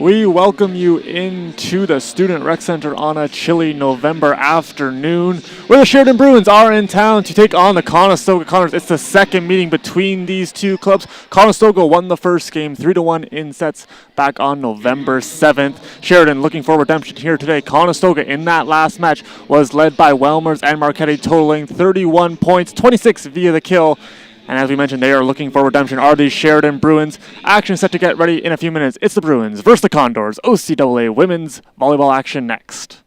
We welcome you into the Student Rec Center on a chilly November afternoon, where the Sheridan Bruins are in town to take on the Conestoga Condors. It's the second meeting between these two clubs. Conestoga won the first game 3-1 in sets back on November 7th. Sheridan looking for redemption here today. Conestoga in that last match was led by Welmers and Marchetti, totaling 31 points, 26 via the kill. And as we mentioned, they are looking for redemption, are the Sheridan Bruins. Action set to get ready in a few minutes. It's the Bruins versus the Condors. OCAA women's volleyball action next.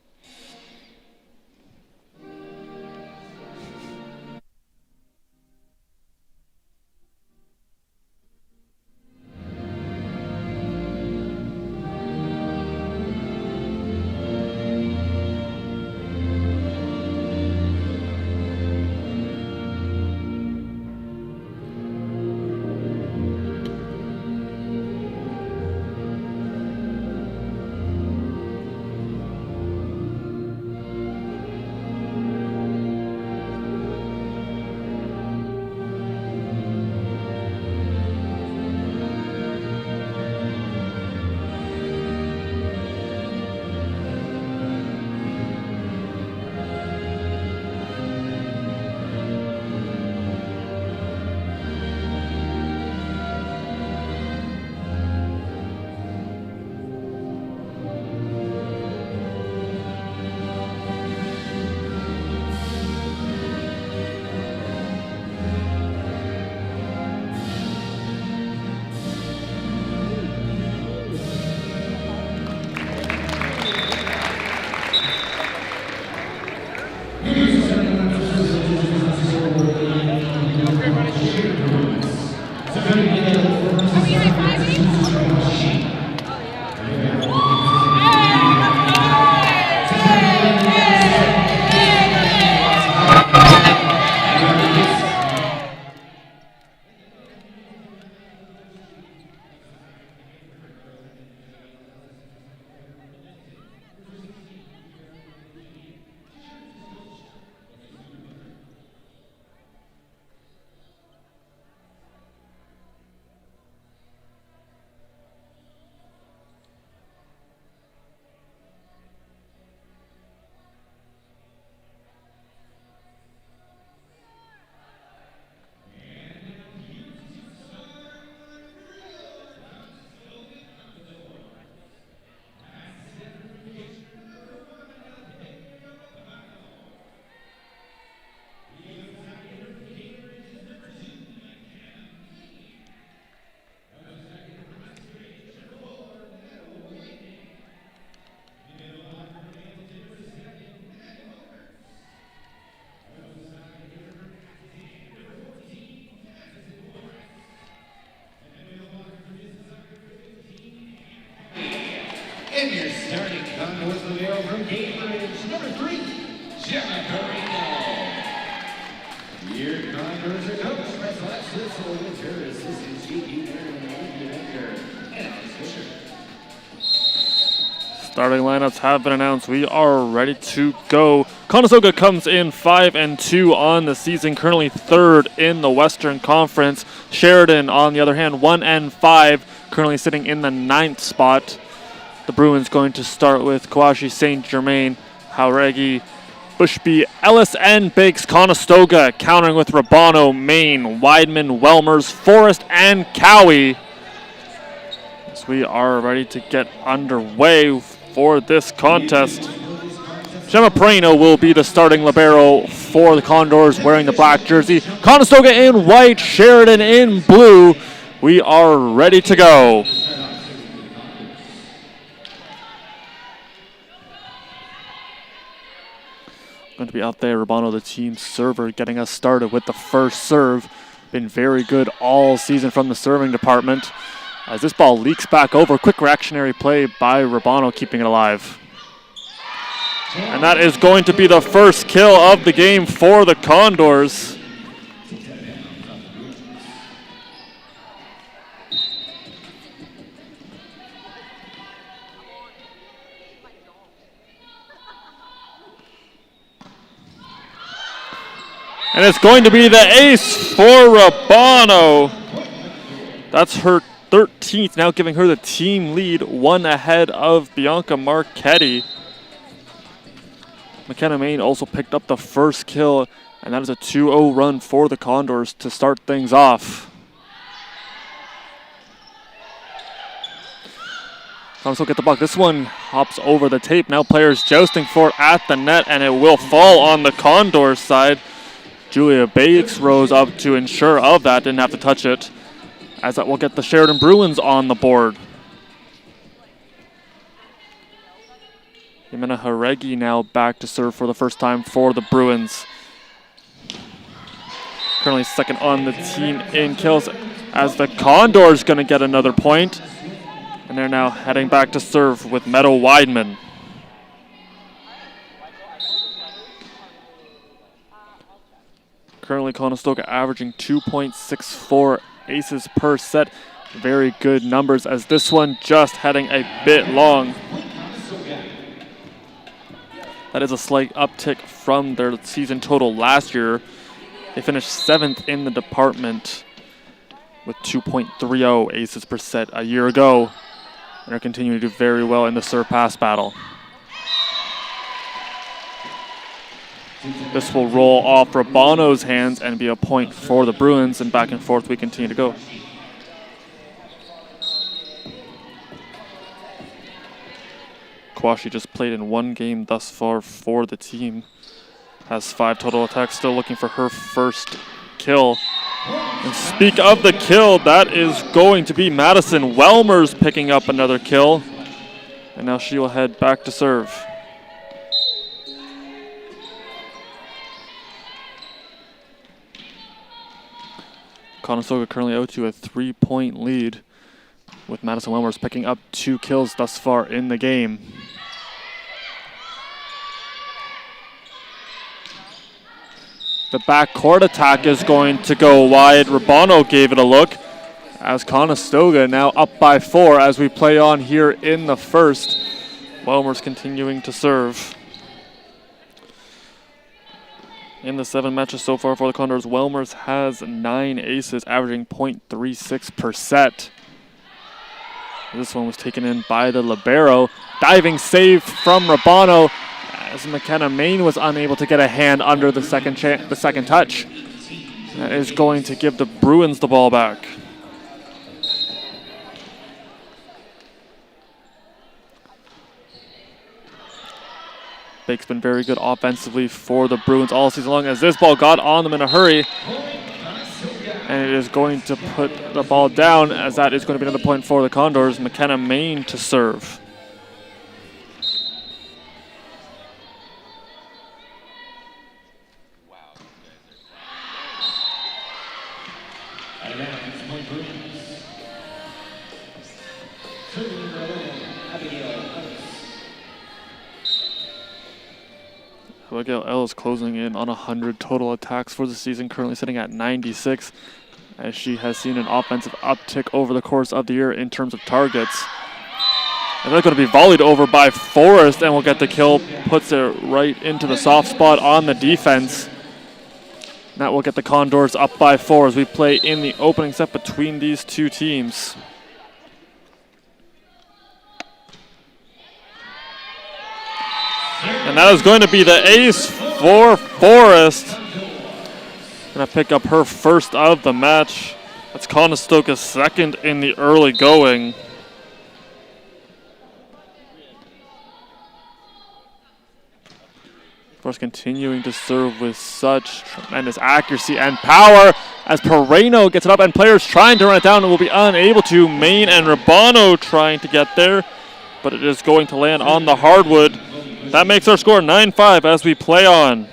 And your starting Condors from Cambridge, number 3, Sheridan. Your Condors are coached by Alexis Winter, assistant chief teacher and Alex Fisher. Starting lineups have been announced. We are ready to go. Conestoga comes in 5-2 on the season, currently third in the Western Conference. Sheridan, on the other hand, 1-5, currently sitting in the 9th spot. The Bruins going to start with Kawashi, St. Germain, Hauregi, Bushby, Ellis, and Biggs. Conestoga countering with Rabano, Maine, Weidman, Welmers, Forrest, and Cowie. As we are ready to get underway for this contest. Gemma Perino will be the starting libero for the Condors, wearing the black jersey. Conestoga in white, Sheridan in blue. We are ready to go. Going to be out there, Rabano, the team server, getting us started with the first serve. Been very good all season from the serving department. As this ball leaks back over, quick reactionary play by Rabano, keeping it alive. And that is going to be the first kill of the game for the Condors. And it's going to be the ace for Rabano. That's her 13th, now giving her the team lead, 1 ahead of Bianca Marchetti. McKenna Main also picked up the first kill, and that is a 2-0 run for the Condors to start things off. Conestoga get the puck. This one hops over the tape. Now players jousting for it at the net, and it will fall on the Condors side. Julia Bates rose up to ensure of that, didn't have to touch it, as that will get the Sheridan Bruins on the board. Jimena Haregi now back to serve for the first time for the Bruins. Currently second on the team in kills, as the Condors going to get another point. And they're now heading back to serve with Meadow Weidman. Currently Conestoga averaging 2.64 aces per set. Very good numbers, as this one just heading a bit long. That is a slight uptick from their season total last year. They finished 7th in the department with 2.30 aces per set a year ago, and are continuing to do very well in the serve pass battle. This will roll off Rabano's hands and be a point for the Bruins, and back and forth we continue to go. Kwashi just played in 1 game thus far for the team. Has 5 total attacks, still looking for her first kill. And speak of the kill, that is going to be Madison Welmers picking up another kill. And now she will head back to serve. Conestoga currently out to a 3-point lead, with Madison Welmers picking up 2 kills thus far in the game. The backcourt attack is going to go wide. Rabano gave it a look, as Conestoga now up by 4 as we play on here in the first. Welmers continuing to serve. In the 7 matches so far for the Condors, Welmers has 9 aces, averaging .36 per set. This one was taken in by the libero. Diving save from Rabano, as McKenna Main was unable to get a hand under the second touch. That is going to give the Bruins the ball back. Bake's been very good offensively for the Bruins all season long, as this ball got on them in a hurry. And it is going to put the ball down, as that is going to be another point for the Condors. McKenna Main to serve. Abigail Ellis closing in on 100 total attacks for the season, currently sitting at 96, as she has seen an offensive uptick over the course of the year in terms of targets. And they're going to be volleyed over by Forrest, and will get the kill, puts it right into the soft spot on the defense. And that will get the Condors up by 4 as we play in the opening set between these two teams. And that is going to be the ace for Forrest. Going to pick up her first of the match. That's Conestoga's second in the early going. Forrest continuing to serve with such tremendous accuracy and power, as Pereno gets it up, and players trying to run it down and will be unable to. Main and Rabano trying to get there, but it is going to land on the hardwood. That makes our score 9-5 as we play on.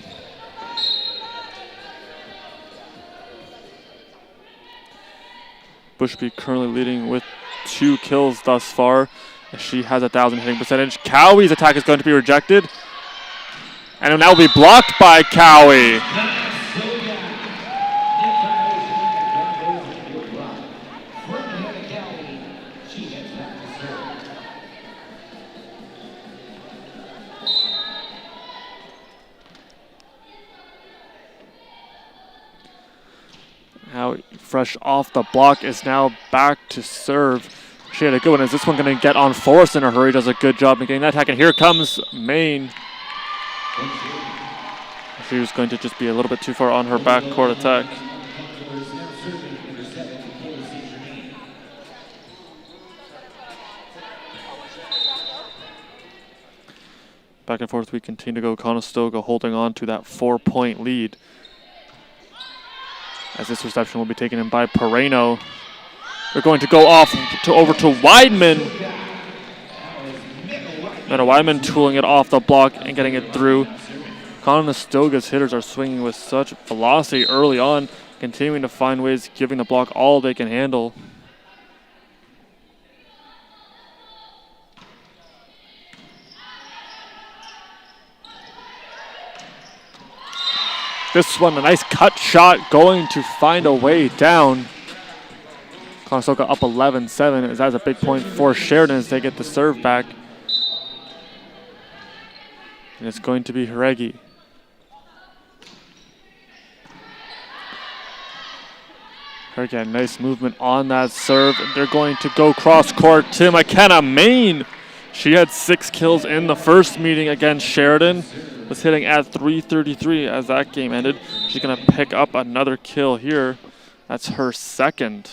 Bushby currently leading with 2 kills thus far, as she has 1,000 hitting percentage. Cowie's attack is going to be rejected, and it will now be blocked by Cowie. Now now fresh off the block, is now back to serve. She had a good one. Is this one going to get on Forrest in a hurry? Does a good job in getting that attack. And here comes Maine. She was going to just be a little bit too far on her backcourt attack. Back and forth we continue to go. Conestoga holding on to that 4-point lead. As this reception will be taken in by Pereno. They're going to go off over to Weidman. And Weidman tooling it off the block and getting it through. Conestoga's hitters are swinging with such velocity early on, continuing to find ways, giving the block all they can handle. This one, a nice cut shot, going to find a way down. Conestoga up 11-7, as that's a big point for Sheridan as they get the serve back. And it's going to be Haregi. Haregi had nice movement on that serve. They're going to go cross court to McKenna Maine. She had 6 kills in the first meeting against Sheridan. Was hitting at .333 as that game ended. She's going to pick up another kill here. That's her second.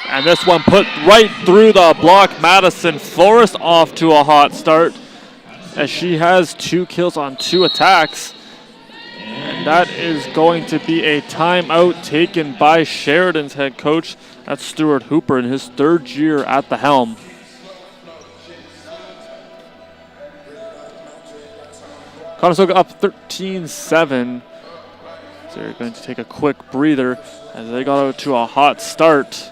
And this one put right through the block. Madison Forrest off to a hot start as she has 2 kills on 2 attacks. And that is going to be a timeout taken by Sheridan's head coach. That's Stuart Hooper in his 3rd year at the helm. Conestoga up 13-7. So they're going to take a quick breather as they got out to a hot start.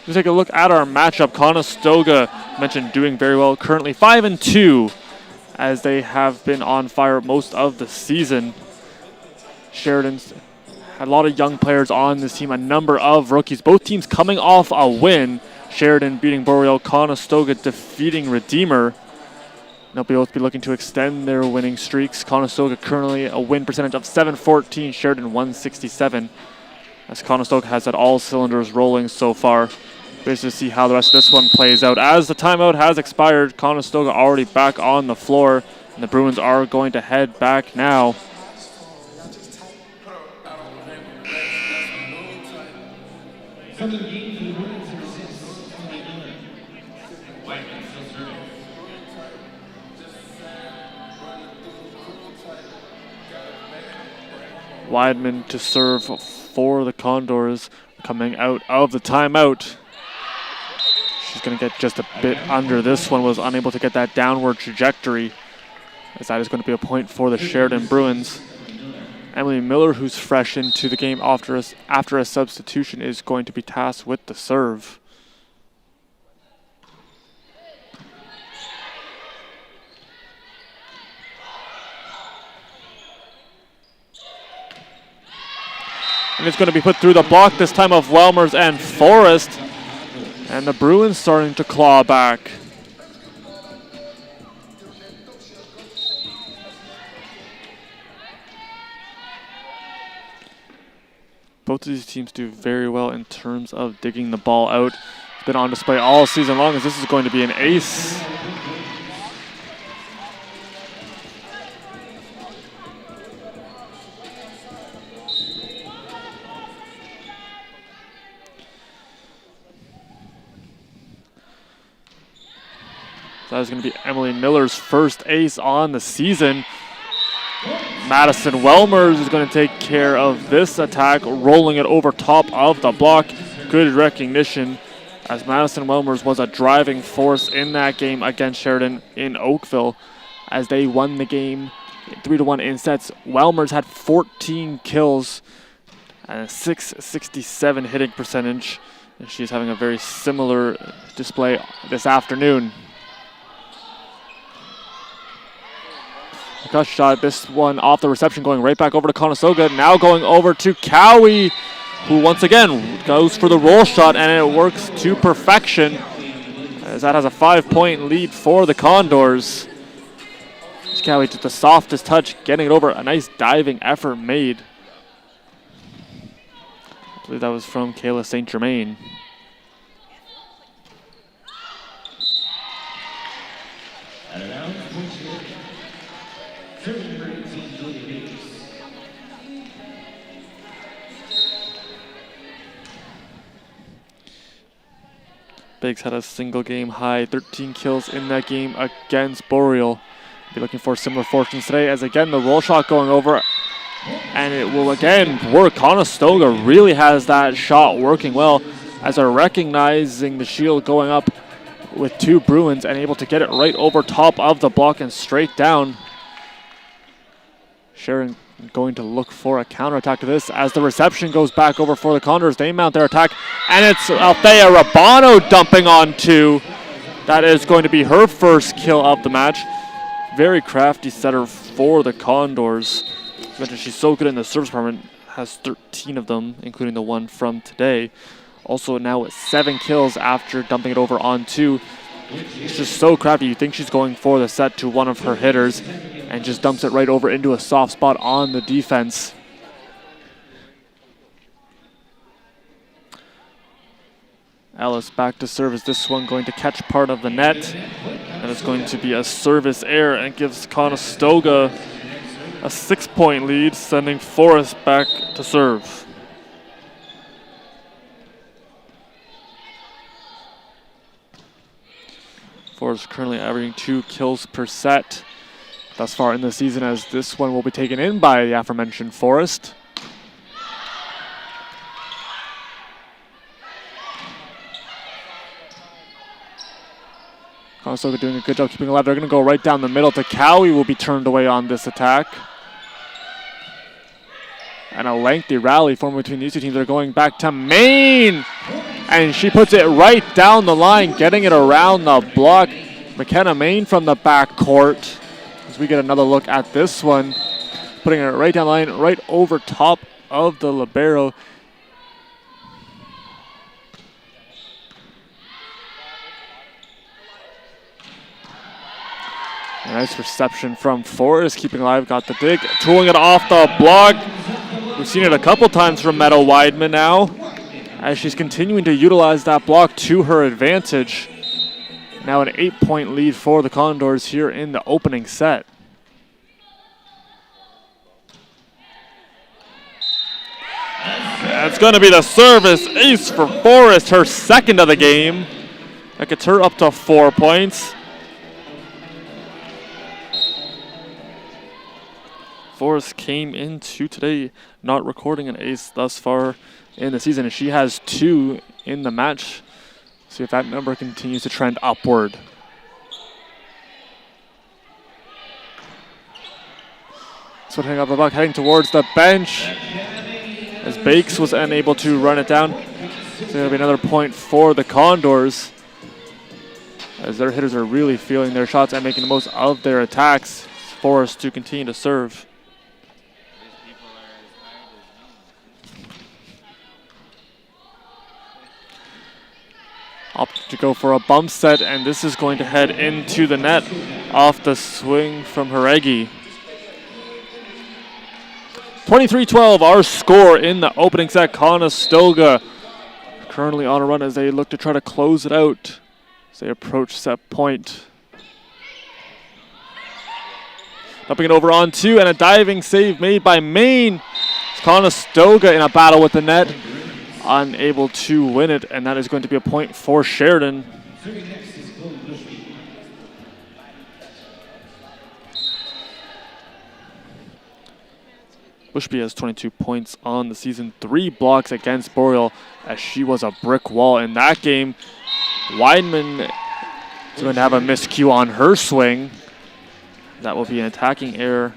Let's take a look at our matchup. Conestoga, mentioned, doing very well. Currently 5-2, as they have been on fire most of the season. Sheridan's had a lot of young players on this team, a number of rookies. Both teams coming off a win. Sheridan beating Boreal, Conestoga defeating Redeemer. They'll both be looking to extend their winning streaks. Conestoga currently a win percentage of .714, Sheridan 167. As Conestoga has had all cylinders rolling so far. Basically see how the rest of this one plays out. As the timeout has expired, Conestoga already back on the floor, and the Bruins are going to head back now. Weidman to serve for the Condors, coming out of the timeout. She's going to get just a bit under this one, was unable to get that downward trajectory, as that is going to be a point for the Sheridan Bruins. Emily Miller, who's fresh into the game after a substitution, is going to be tasked with the serve. And it's going to be put through the block, this time of Welmers and Forrest. And the Bruins starting to claw back. Both of these teams do very well in terms of digging the ball out. It's been on display all season long, as this is going to be an ace. That is going to be Emily Miller's first ace on the season. Madison Welmers is going to take care of this attack, rolling it over top of the block. Good recognition, as Madison Welmers was a driving force in that game against Sheridan in Oakville, as they won the game 3-1 in sets. Welmers had 14 kills and a .667 hitting percentage, and she's having a very similar display this afternoon. Percussion shot, this one off the reception, going right back over to Conestoga. Now going over to Cowie, who once again goes for the roll shot, and it works to perfection, as that has a 5-point lead for the Condors. Cowie just the softest touch, getting it over. A nice diving effort made. I believe that was from Kayla St. Germain. Biggs had a single game high, 13 kills in that game against Boreal. Be looking for similar fortunes today, as again the roll shot going over, and it will again work. Conestoga really has that shot working well, as they're recognizing the shield going up with two Bruins and able to get it right over top of the block and straight down. Sheridan going to look for a counterattack to this, as the reception goes back over for the Condors. They mount their attack, and it's Althea Rabano dumping on two. That is going to be her first kill of the match. Very crafty setter for the Condors. As I mentioned, she's so good in the service department, has 13 of them, including the one from today. Also now with 7 kills after dumping it over on two. It's just so crafty. You think she's going for the set to one of her hitters, and just dumps it right over into a soft spot on the defense. Ellis back to service. This one going to catch part of the net. And it's going to be a service error, and gives Conestoga a 6-point lead, sending Forrest back to serve. Forrest currently averaging 2 kills per set thus far in the season, as this one will be taken in by the aforementioned Forrest. Conestoga doing a good job keeping alive. They're going to go right down the middle to Cowie, will be turned away on this attack. And a lengthy rally forming between these two teams. They're going back to Maine, and she puts it right down the line, getting it around the block. McKenna Maine from the back court. As we get another look at this one, putting it right down the line, right over top of the libero. A nice reception from Forrest, keeping alive, got the dig, tooling it off the block. We've seen it a couple times from Meadow Weidman now, as she's continuing to utilize that block to her advantage. Now an 8-point lead for the Condors here in the opening set. It's going to be the service ace for Forrest, her second of the game. That gets her up to 4 points. Forrest came into today not recording an ace thus far in the season, and she has 2 in the match. See if that number continues to trend upward. So hang up the buck, heading towards the bench, as Bakes was unable to run it down. So there'll be another point for the Condors, as their hitters are really feeling their shots and making the most of their attacks. Forrest to continue to serve. Opted to go for a bump set, and this is going to head into the net off the swing from Haregi. 23-12, our score in the opening set. Conestoga currently on a run as they look to try to close it out as they approach set point. Dumping it over on two, and a diving save made by Maine. Conestoga in a battle with the net, unable to win it, and that is going to be a point for Sheridan. Bushby has 22 points on the season, 3 blocks against Boreal, as she was a brick wall in that game. Weidman is going to have a miscue on her swing. That will be an attacking error.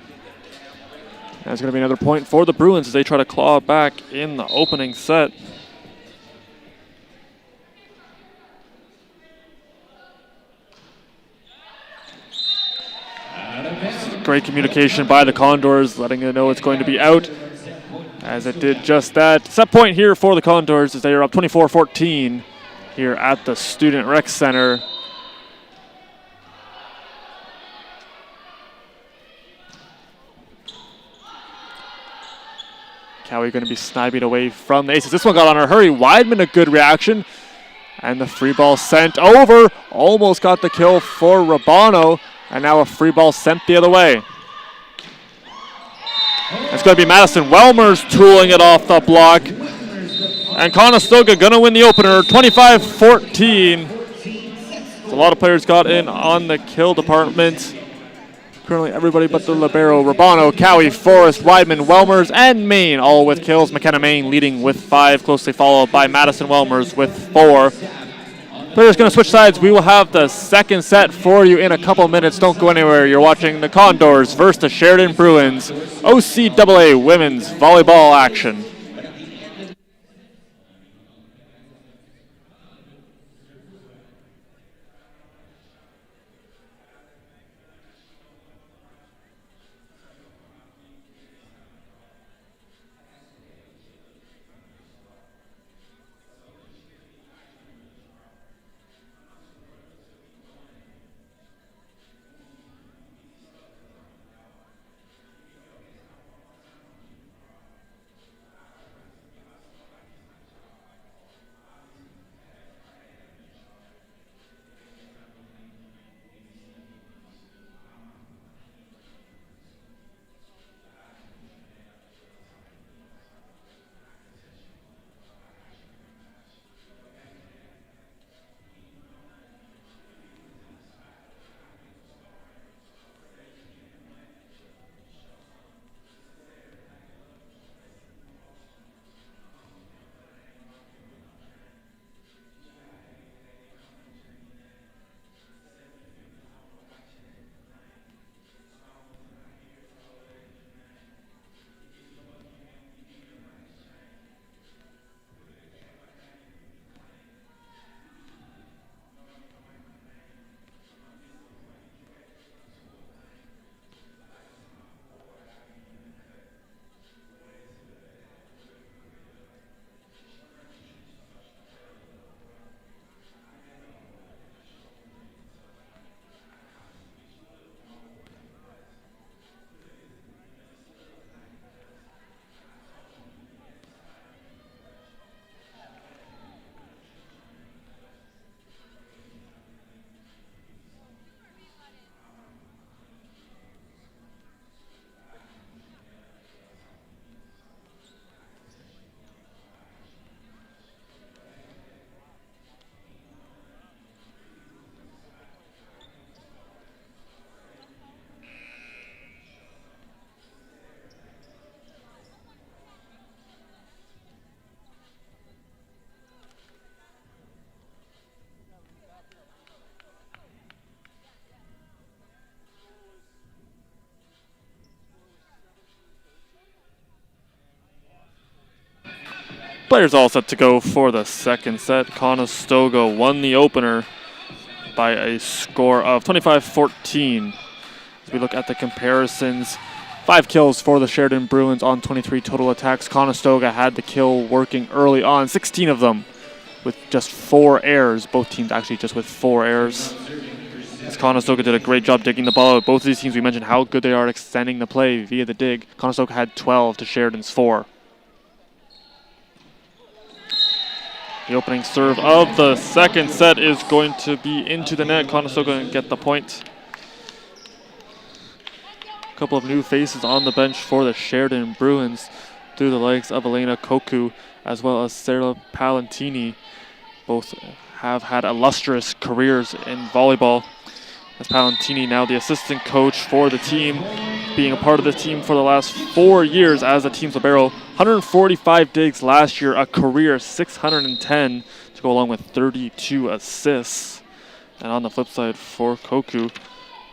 That's going to be another point for the Bruins as they try to claw back in the opening set. Great communication by the Condors, letting it know it's going to be out, as it did just that. Set point here for the Condors as they are up 24-14 here at the Student Rec Center. Cowie going to be sniping away from the Aces. This one got on a hurry. Weidman, a good reaction. And the free ball sent over. Almost got the kill for Rabano. And now a free ball sent the other way. It's going to be Madison Welmers tooling it off the block. And Conestoga going to win the opener, 25-14. A lot of players got in on the kill department. Currently everybody but the libero, Rabano, Cowie, Forrest, Weidman, Welmers, and Main, all with kills. McKenna Main leading with 5, closely followed by Madison Welmers with 4. Players going to switch sides. We will have the second set for you in a couple minutes. Don't go anywhere. You're watching the Condors versus the Sheridan Bruins OCAA women's volleyball action. Players all set to go for the second set. Conestoga won the opener by a score of 25-14. As we look at the comparisons, 5 kills for the Sheridan Bruins on 23 total attacks. Conestoga had the kill working early on, 16 of them with just 4 errors. Both teams actually just with 4 errors. As Conestoga did a great job digging the ball out. Both of these teams, we mentioned how good they are at extending the play via the dig. Conestoga had 12 to Sheridan's 4. The opening serve of the second set is going to be into the net. Conestoga going to get the point. A couple of new faces on the bench for the Sheridan Bruins through the legs of Elena Koku as well as Sarah Palantini. Both have had illustrious careers in volleyball. As Palantini now the assistant coach for the team, being a part of the team for the last 4 years as the team's libero. 145 digs last year, a career 610 to go along with 32 assists. And on the flip side for Koku,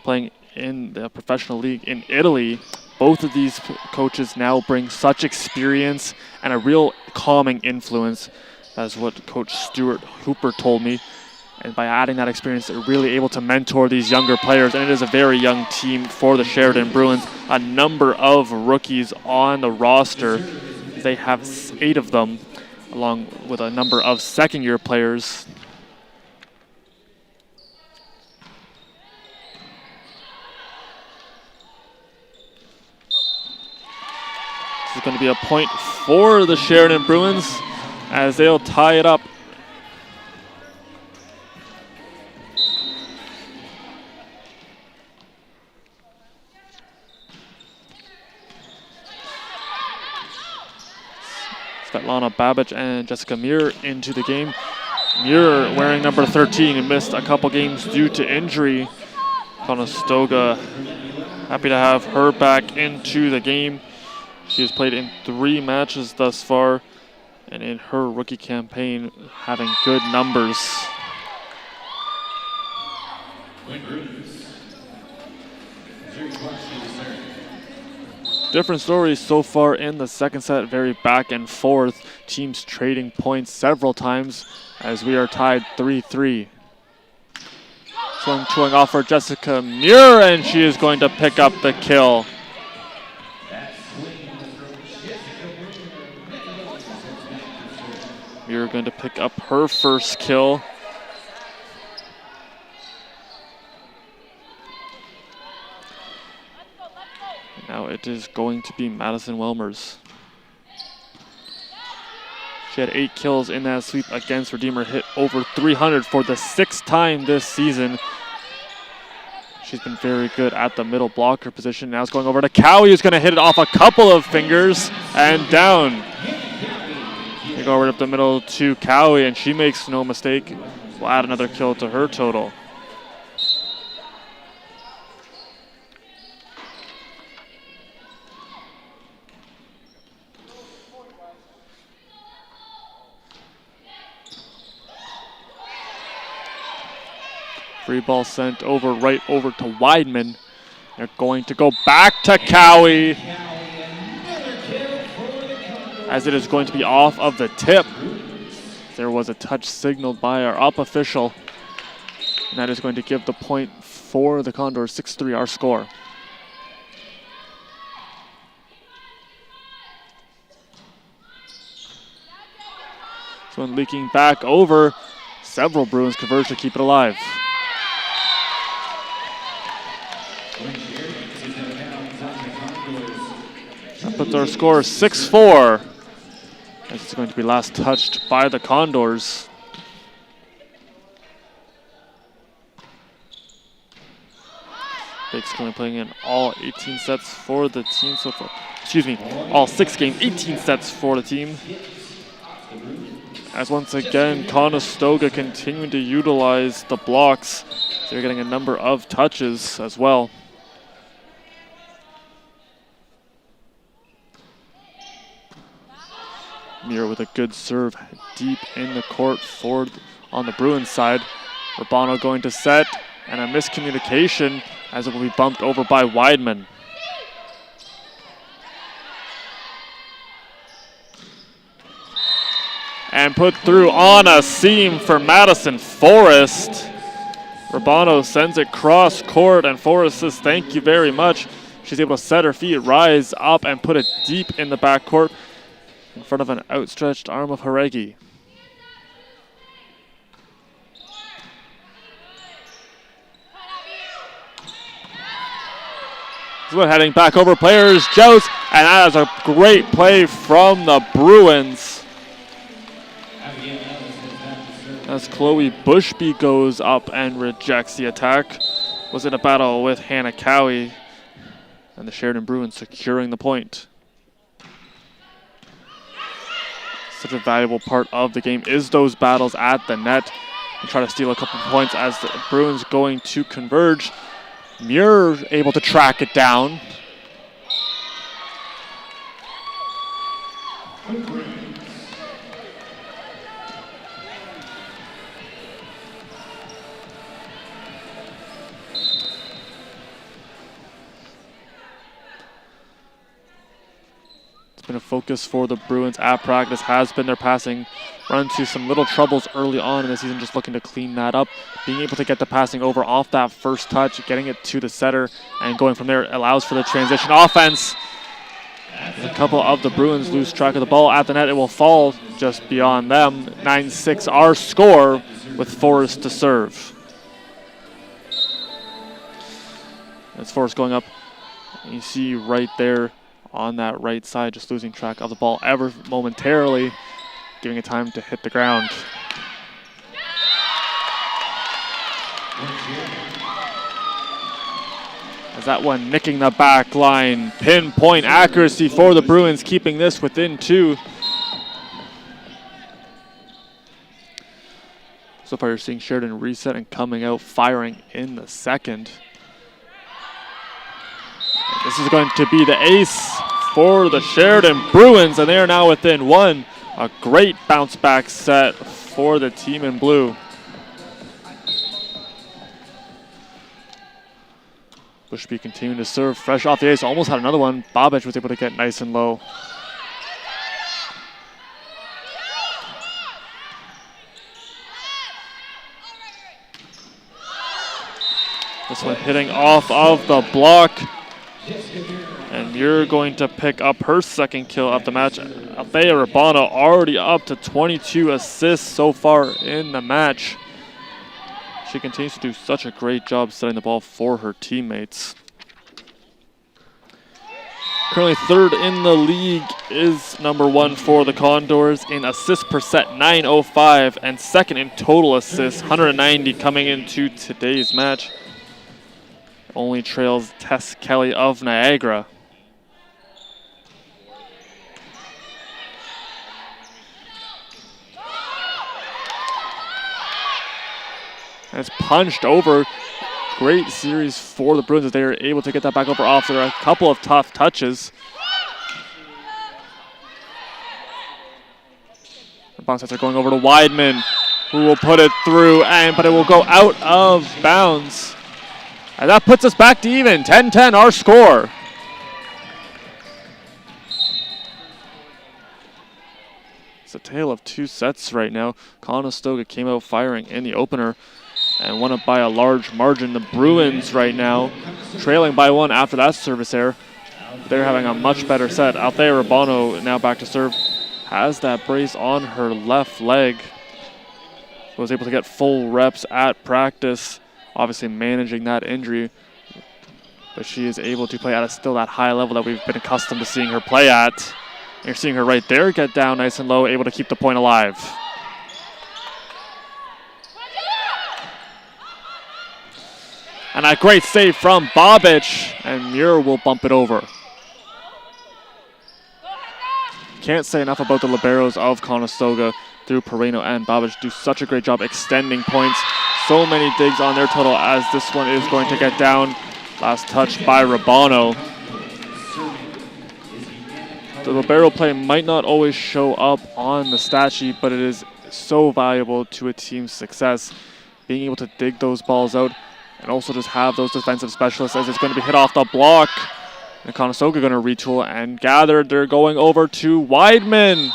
playing in the professional league in Italy, both of these coaches now bring such experience and a real calming influence, as what Coach Stuart Hooper told me. And by adding that experience, they're really able to mentor these younger players. And it is a very young team for the Sheridan Bruins. A number of rookies on the roster. They have 8 of them, along with a number of second-year players. This is going to be a point for the Sheridan Bruins as they'll tie it up. Svetlana Babic and Jessica Muir into the game. Muir wearing number 13 and missed a couple games due to injury. Conestoga happy to have her back into the game. She has played in 3 matches thus far, and in her rookie campaign having good numbers. Different stories so far in the second set, very back and forth. Teams trading points several times as we are tied 3-3. Swing chewing off for Jessica Muir, and she is going to pick up the kill. Muir going to pick up her first kill. Now it is going to be Madison Welmers. She had 8 kills in that sweep against Redeemer, hit over 300 for the 6th time this season. She's been very good at the middle blocker position. Now it's going over to Cowie, who's going to hit it off a couple of fingers and down. They go right up the middle to Cowie, and she makes no mistake. We'll add another kill to her total. Free ball sent over, right over to Weidman. They're going to go back to Cowie, as it is going to be off of the tip. There was a touch signaled by our up official, and that is going to give the point for the Condors. 6-3 our score. This one leaking back over. Several Bruins converge to keep it alive. That puts our score 6-4. As it's going to be last touched by the Condors. Bake's currently playing in all 18 sets for the team so far. Excuse me, all 6 games, 18 sets for the team. As once again, Conestoga continuing to utilize the blocks. They're getting a number of touches as well. Muir with a good serve deep in the court forward on the Bruins side. Urbano going to set, and a miscommunication as it will be bumped over by Weidman. And put through on a seam for Madison Forrest. Urbano sends it cross court, and Forrest says thank you very much. She's able to set her feet, rise up, and put it deep in the backcourt in front of an outstretched arm of Haregi. This one heading back over players, joust, and that is a great play from the Bruins. As Chloe Bushby goes up and rejects the attack. Was in a battle with Hannah Cowie, and the Sheridan Bruins securing the point. Such a valuable part of the game is those battles at the net and try to steal a couple points as the Bruins going to converge. Muir able to track it down. been a focus for the Bruins at practice, has been their passing. Run into some little troubles early on in the season, just looking to clean that up. Being able to get the passing over off that first touch, getting it to the setter, and going from there allows for the transition offense. A couple of the Bruins lose track of the ball at the net. It will fall just beyond them. 9-6 our score with Forrest to serve. That's Forrest going up. And you see right there on that right side, just losing track of the ball ever momentarily, giving it time to hit the ground. As that one nicking the back line. Pinpoint accuracy for the Bruins, keeping this within 2. So far you're seeing Sheridan reset and coming out firing in the second. And this is going to be the ace for the Sheridan Bruins, and they are now within 1. A great bounce back set for the team in blue. Bushby continuing to serve fresh off the ace. Almost had another one. Bobic was able to get nice and low. This one hitting off of the block. And you're going to pick up her second kill of the match. Althea Rabano already up to 22 assists so far in the match. She continues to do such a great job setting the ball for her teammates. Currently third in the league is number 1 for the Condors in assists per set, 905, and second in total assists, 190 coming into today's match. Only trails Tess Kelly of Niagara. And it's punched over. Great series for the Bruins as they are able to get that back over after a couple of tough touches. The bounce sets are going over to Weidman, who will put it through, but it will go out of bounds. And that puts us back to even, 10-10 our score. It's a tale of 2 sets right now. Conestoga came out firing in the opener and won it by a large margin. The Bruins right now trailing by 1 after that service error. They're having a much better set. Althea Rabano now back to serve. Has that brace on her left leg. Was able to get full reps at practice. Obviously managing that injury. But she is able to play at still that high level that we've been accustomed to seeing her play at. You're seeing her right there get down nice and low, able to keep the point alive. And a great save from Bobic, and Muir will bump it over. Can't say enough about the liberos of Conestoga through Pereno and Bobic. Do such a great job extending points. So many digs on their total as this one is going to get down. Last touch by Rabano. The libero play might not always show up on the stat sheet, but it is so valuable to a team's success. Being able to dig those balls out and also just have those defensive specialists as it's going to be hit off the block. And Conestoga going to retool and gather. They're going over to Weidman,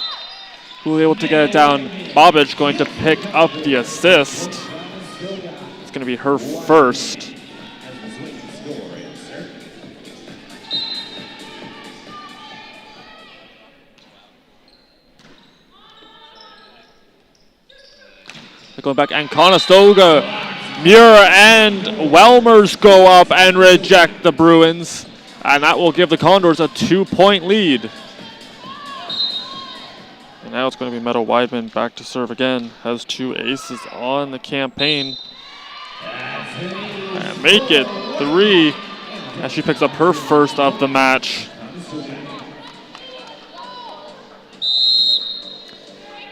who was able to get it down. Bobic going to pick up the assist. It's going to be her first. Going back, and Conestoga, Muir and Welmers go up and reject the Bruins. And that will give the Condors a 2-point lead. And now it's going to be Meadow Weidman back to serve again. Has 2 aces on the campaign. And make it 3 as she picks up her first of the match.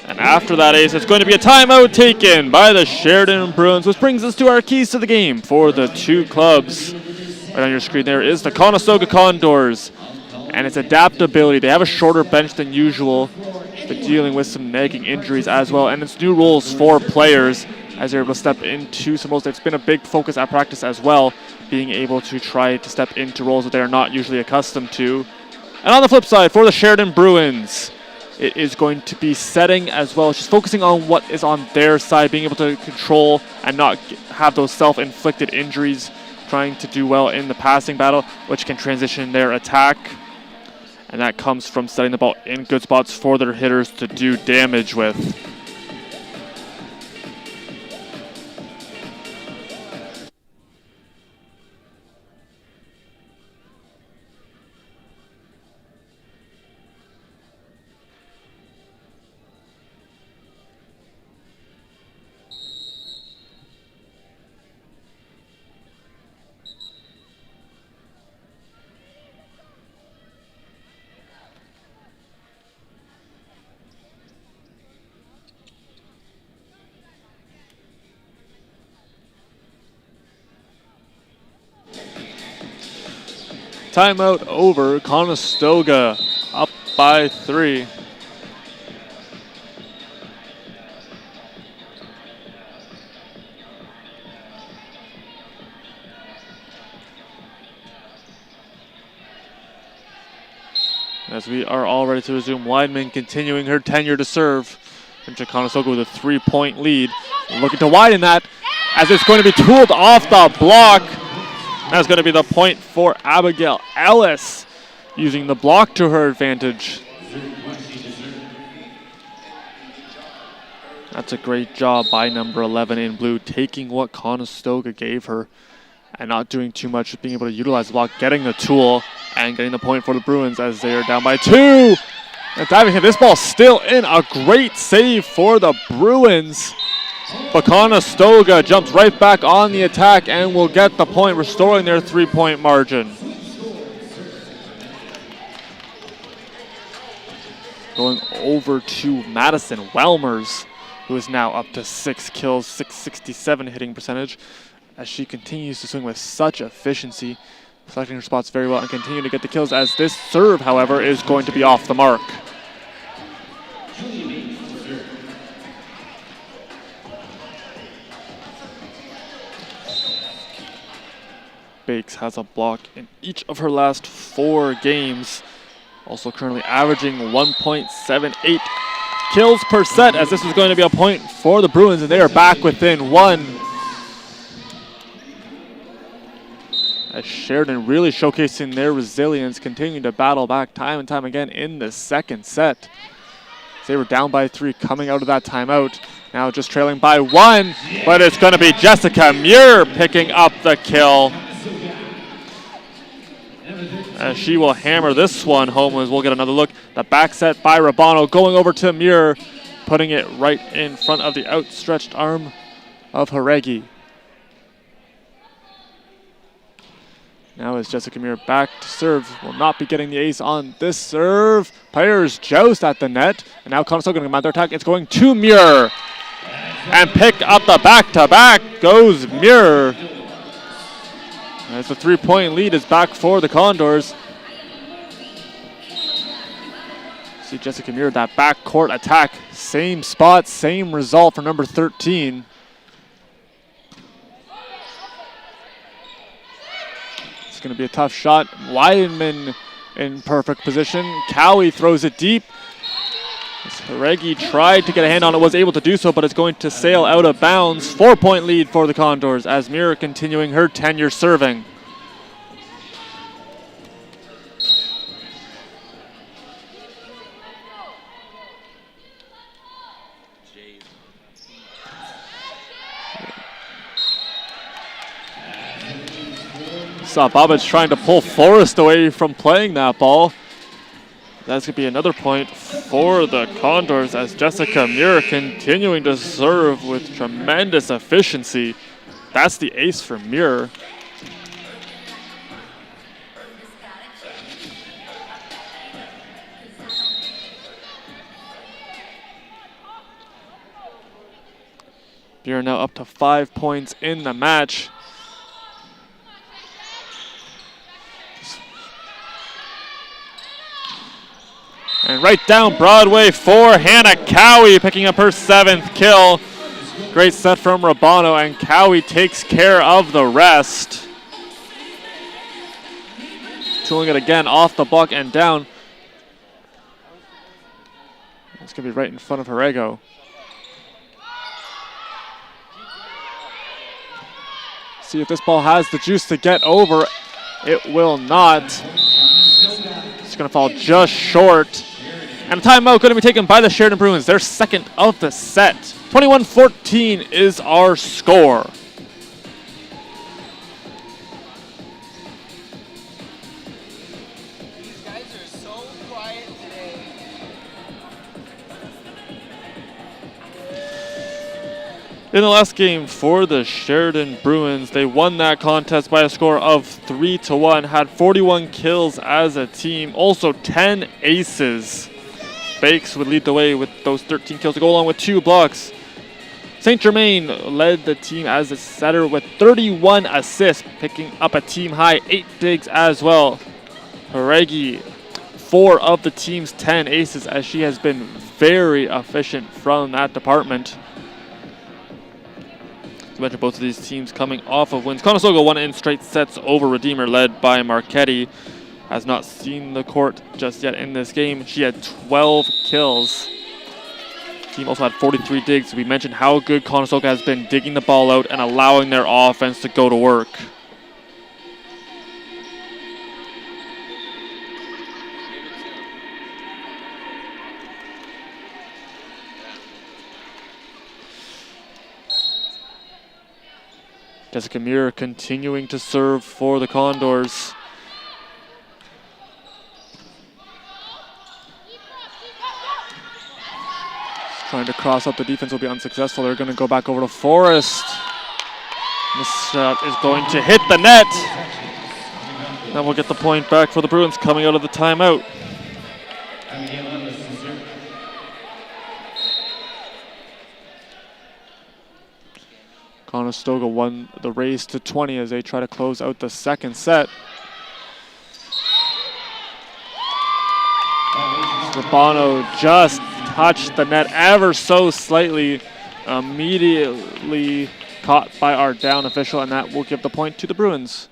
And after that ace, it's going to be a timeout taken by the Sheridan Bruins, which brings us to our keys to the game for the 2 clubs. Right on your screen there is the Conestoga Condors and its adaptability. They have a shorter bench than usual, but dealing with some nagging injuries as well, and it's new rules for players as they're able to step into some roles. It's been a big focus at practice as well, being able to try to step into roles that they are not usually accustomed to. And on the flip side, for the Sheridan Bruins, it is going to be setting as well. Just focusing on what is on their side, being able to control and not have those self-inflicted injuries, trying to do well in the passing battle, which can transition their attack. And that comes from setting the ball in good spots for their hitters to do damage with. Timeout over. Conestoga up by 3. As we are all ready to resume, Weidman continuing her tenure to serve. And Conestoga with a 3-point lead. Looking to widen that as it's going to be tooled off the block. That's going to be the point for Abigail Ellis, using the block to her advantage. That's a great job by number 11 in blue, taking what Conestoga gave her and not doing too much, being able to utilize the block, getting the tool, and getting the point for the Bruins as they are down by 2. And diving hit, this ball still in. A great save for the Bruins. But Conestoga jumps right back on the attack and will get the point, restoring their 3-point margin. Going over to Madison Welmers, who is now up to 6 kills, 667 hitting percentage, as she continues to swing with such efficiency, selecting her spots very well and continuing to get the kills, as this serve, however, is going to be off the mark. Bakes has a block in each of her last 4 games. Also currently averaging 1.78 kills per set, as this is going to be a point for the Bruins, and they are back within 1. As Sheridan really showcasing their resilience, continuing to battle back time and time again in the second set. They were down by 3 coming out of that timeout. Now just trailing by 1, but it's going to be Jessica Muir picking up the kill. As she will hammer this one home, as we'll get another look. The back set by Rabano going over to Muir, putting it right in front of the outstretched arm of Haregi. Now is Jessica Muir back to serve. Will not be getting the ace on this serve. Players joust at the net. And now Conestoga going to come out their attack. It's going to Muir. And pick up the back-to-back goes Muir. As the 3-point lead is back for the Condors. See Jessica Muir, that backcourt attack. Same spot, same result for number 13. It's going to be a tough shot. Weidenman in perfect position. Cowie throws it deep. Haregi tried to get a hand on it, was able to do so, but it's going to sail out of bounds. 4-point lead for the Condors as Muir continuing her tenure serving. Saw Bobic trying to pull Forrest away from playing that ball. That's going to be another point for the Condors as Jessica Muir continuing to serve with tremendous efficiency. That's the ace for Muir. Muir now up to 5 points in the match. And right down Broadway for Hannah Cowie, picking up her 7th kill. Great set from Rabano, and Cowie takes care of the rest. controlling it again off the block and down. It's going to be right in front of Herrego. See if this ball has the juice to get over. It will not. It's going to fall just short. And a timeout going to be taken by the Sheridan Bruins, their second of the set. 21-14 is our score. These guys are so quiet today. In the last game for the Sheridan Bruins, they won that contest by a score of 3-1, had 41 kills as a team, also 10 aces. Bakes would lead the way with those 13 kills to go along with 2 blocks. St. Germain led the team as a setter with 31 assists, picking up a team high 8 digs as well. Herrego, 4 of the team's 10 aces, as she has been very efficient from that department. To mention both of these teams coming off of wins. Conestoga won in straight sets over Redeemer, led by Marchetti. Has not seen the court just yet in this game. She had 12 kills. Team also had 43 digs. We mentioned how good Conestoga has been digging the ball out and allowing their offense to go to work. Jessica Muir continuing to serve for the Condors. Trying to cross up the defense will be unsuccessful. They're going to go back over to Forrest. This shot is going to hit the net. Then we'll get the point back for the Bruins coming out of the timeout. Conestoga won the race to 20 as they try to close out the second set. Urbano just touched the net ever so slightly, immediately caught by our down official, and that will give the point to the Bruins.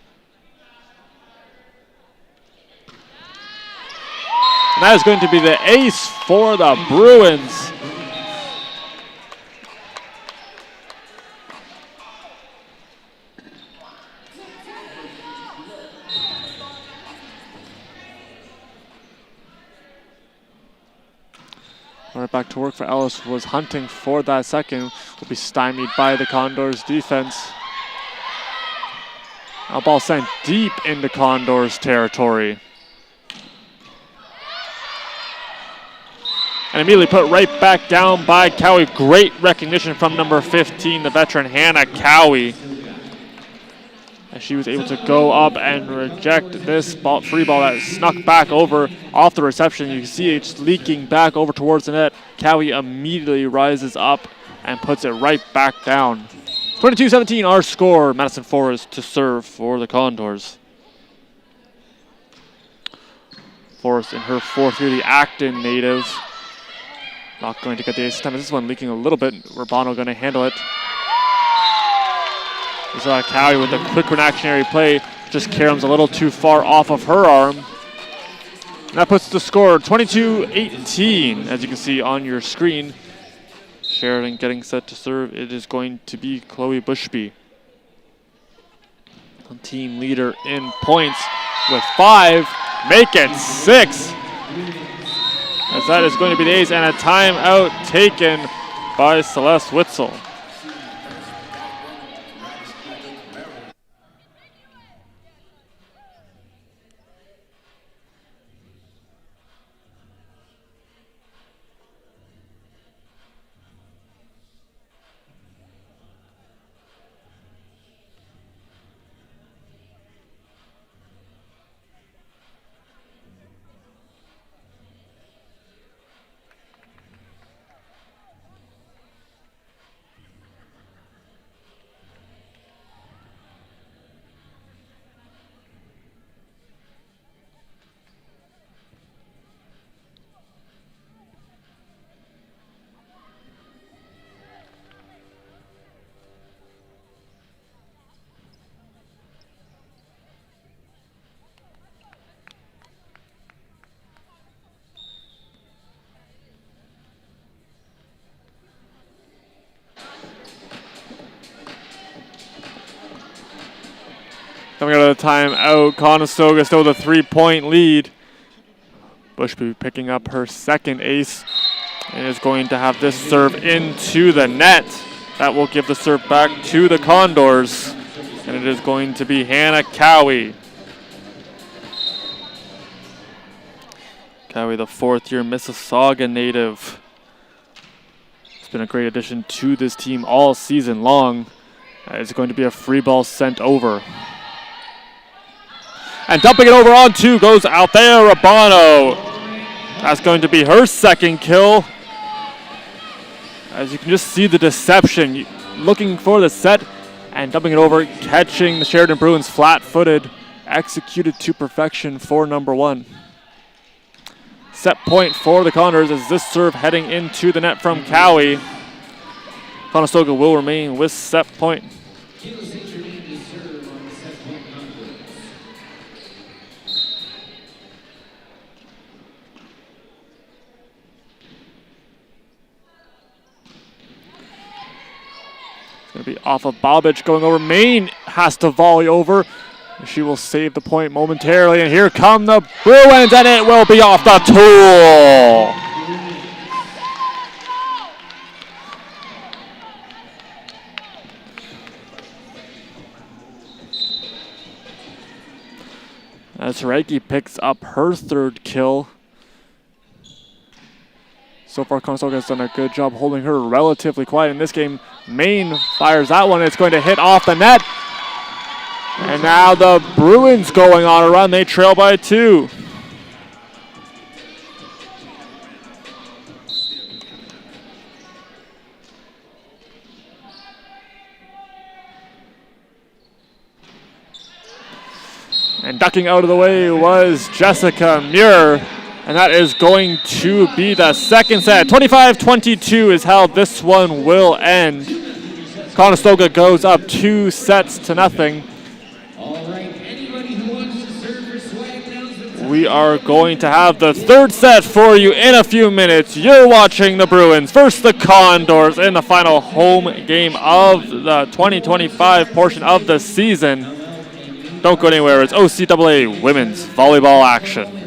And that is going to be the ace for the Bruins. Right back to work for Ellis, was hunting for that second, will be stymied by the Condors defense. Now ball sent deep into Condors territory. And immediately put right back down by Cowie. Great recognition from number 15, the veteran Hannah Cowie. And she was able to go up and reject this ball, free ball that snuck back over off the reception. You can see it just leaking back over towards the net. Cowie immediately rises up and puts it right back down. 22-17 our score. Madison Forrest to serve for the Condors. Forrest in her fourth year, the Acton native. Not going to get the ace time. This one leaking a little bit. Urbano going to handle it. We saw Cowie with a quick reactionary play. Just caroms a little too far off of her arm. And that puts the score 22-18, as you can see on your screen. Sheridan getting set to serve. It is going to be Chloe Bushby. Team leader in points with 5. Make it 6. As that is going to be the ace, and a timeout taken by Celeste Witzel. Coming out of the timeout, Conestoga still with a 3-point lead. Bushby picking up her second ace and is going to have this serve into the net. That will give the serve back to the Condors, and it is going to be Hannah Cowie. Cowie, the fourth-year Mississauga native. It's been a great addition to this team all season long. It's going to be a free ball sent over. And dumping it over on two goes out there, Rabano. That's going to be her second kill. As you can just see the deception, looking for the set and dumping it over, catching the Sheridan Bruins flat-footed, executed to perfection for number one. Set point for the Condors as this serve heading into the net from Cowie. Conestoga will remain with set point. Going to be off of Bobic going over. Main has to volley over. She will save the point momentarily. And here come the Bruins, and it will be off the tool. As Reiki picks up her third kill. So far, Conestoga has done a good job holding her relatively quiet in this game. Main fires that one. It's going to hit off the net. And now the Bruins going on a run. They trail by 2. And ducking out of the way was Jessica Muir. And that is going to be the second set. 25-22 is how this one will end. Conestoga goes up 2-0. We are going to have the third set for you in a few minutes. You're watching the Bruins versus the Condors in the final home game of the 2025 portion of the season. Don't go anywhere. It's OCAA women's volleyball action.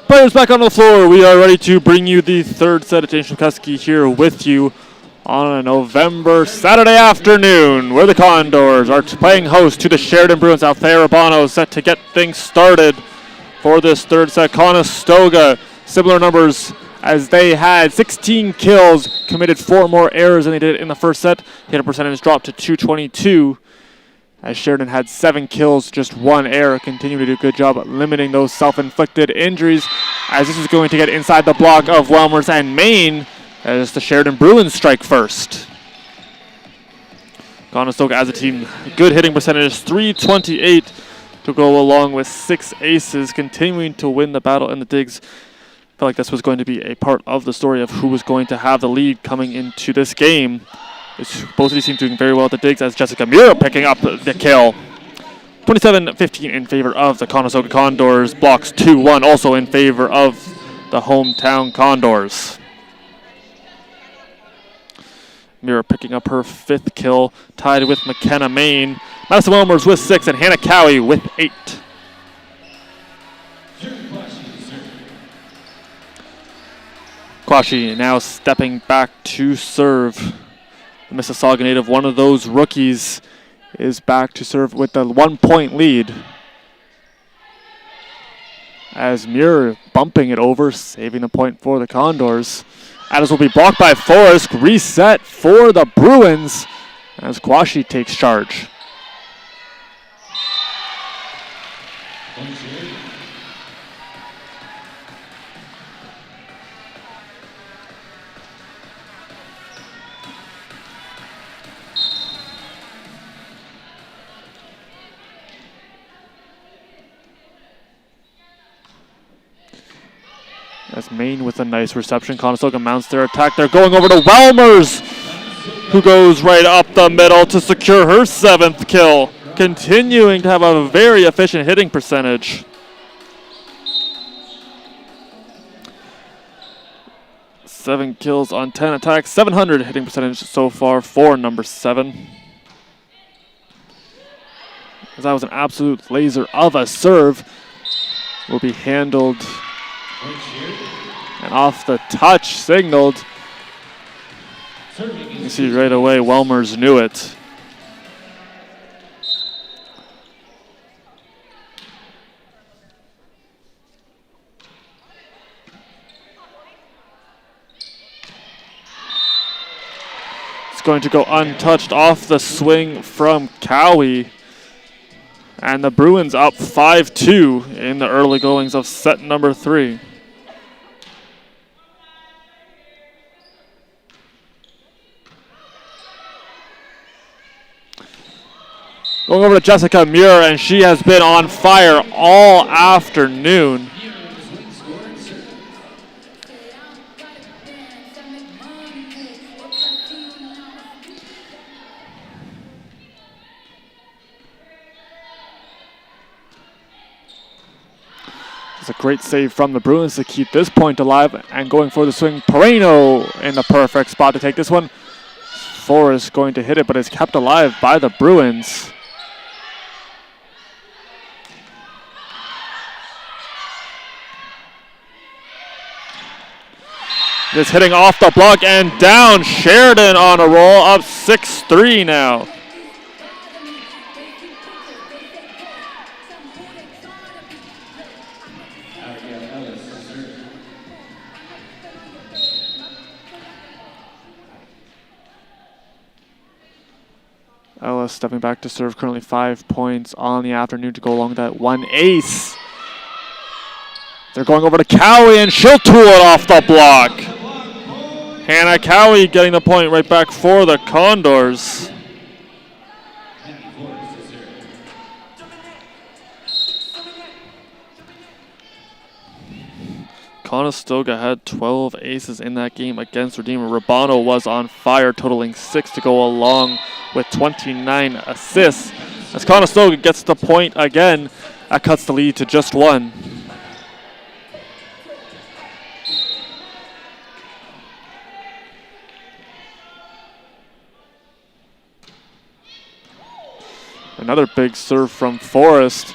Players back on the floor. We are ready to bring you the third set of James McCuskey here with you on a November Saturday afternoon, where the Condors are playing host to the Sheridan Bruins. Althea Urbano set to get things started for this third set. Conestoga, similar numbers as they had 16 kills, committed 4 more errors than they did in the first set. Hit percentage dropped to .222. As Sheridan had 7 kills, just 1 error, continuing to do a good job at limiting those self-inflicted injuries. As this is going to get inside the block of Welmers and Maine, as the Sheridan Bruins strike first. Conestoga as a team, good hitting percentage, .328 to go along with 6 aces, continuing to win the battle in the digs. I felt like this was going to be a part of the story of who was going to have the lead coming into this game. Both of these teams doing very well at the digs, as Jessica Muir picking up the kill. 27-15 in favor of the Conestoga Condors. Blocks 2-1 also in favor of the hometown Condors. Muir picking up her 5th kill, tied with McKenna Main. Madison Wilmers with 6 and Hannah Cowie with 8. Kwashi now stepping back to serve. The Mississauga native, one of those rookies, is back to serve with the 1-point lead. As Muir bumping it over, saving a point for the Condors. Adams will be blocked by Forrest. Reset for the Bruins as Kwashi takes charge. As Maine with a nice reception. Conestoga mounts their attack. They're going over to Welmers, who goes right up the middle to secure her 7th kill. Continuing to have a very efficient hitting percentage. Seven kills on 10 attacks. 700 hitting percentage so far for number 7. As that was an absolute laser of a serve. Will be handled. And off the touch, signaled. You see right away, Welmers knew it. It's going to go untouched off the swing from Cowie. And the Bruins up 5-2 in the early goings of set number 3. Going over to Jessica Muir, and she has been on fire all afternoon. It's a great save from the Bruins to keep this point alive, and going for the swing, Pereno in the perfect spot to take this one. Forrest going to hit it, but it's kept alive by the Bruins. Just hitting off the block and down. Sheridan on a roll, up 6-3 now. Ellis stepping back to serve, currently 5 points on the afternoon to go along with that 1 ace. They're going over to Cowie, and she'll tool it off the block. Hannah Cowie getting the point right back for the Condors. Conestoga had 12 aces in that game against Redeemer. Urbano was on fire, totaling 6 to go along with 29 assists. As Conestoga gets the point again, that cuts the lead to just 1. Another big serve from Forrest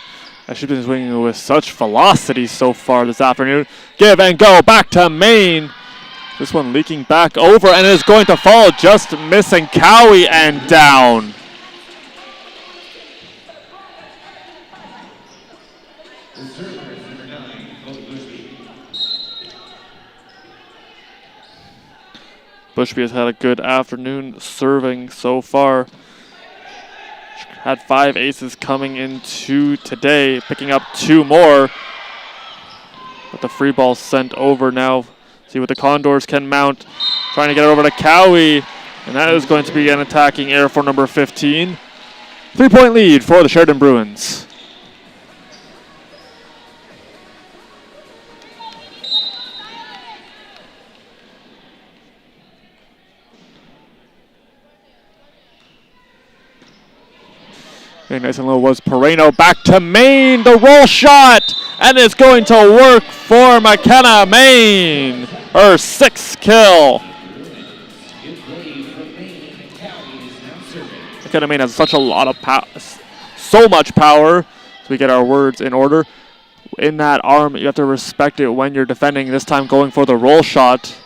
She's been swinging with such velocity so far this afternoon. Give and go back to Maine. This one leaking back over and is going to fall, just missing Cowie and down. Bushby has had a good afternoon serving so far. Had 5 aces coming into today, picking up 2 more. But the free ball sent over now. See what the Condors can mount. Trying to get it over to Cowie. And that is going to be an attacking error for number 15. 3-point lead for the Sheridan Bruins. Very nice and low was Pereno. Back to Maine. The roll shot. And it's going to work for McKenna Maine. Her 6th kill. McKenna Maine has such a lot of so much power. So we get our words in order. In that arm, you have to respect it when you're defending. This time going for the roll shot,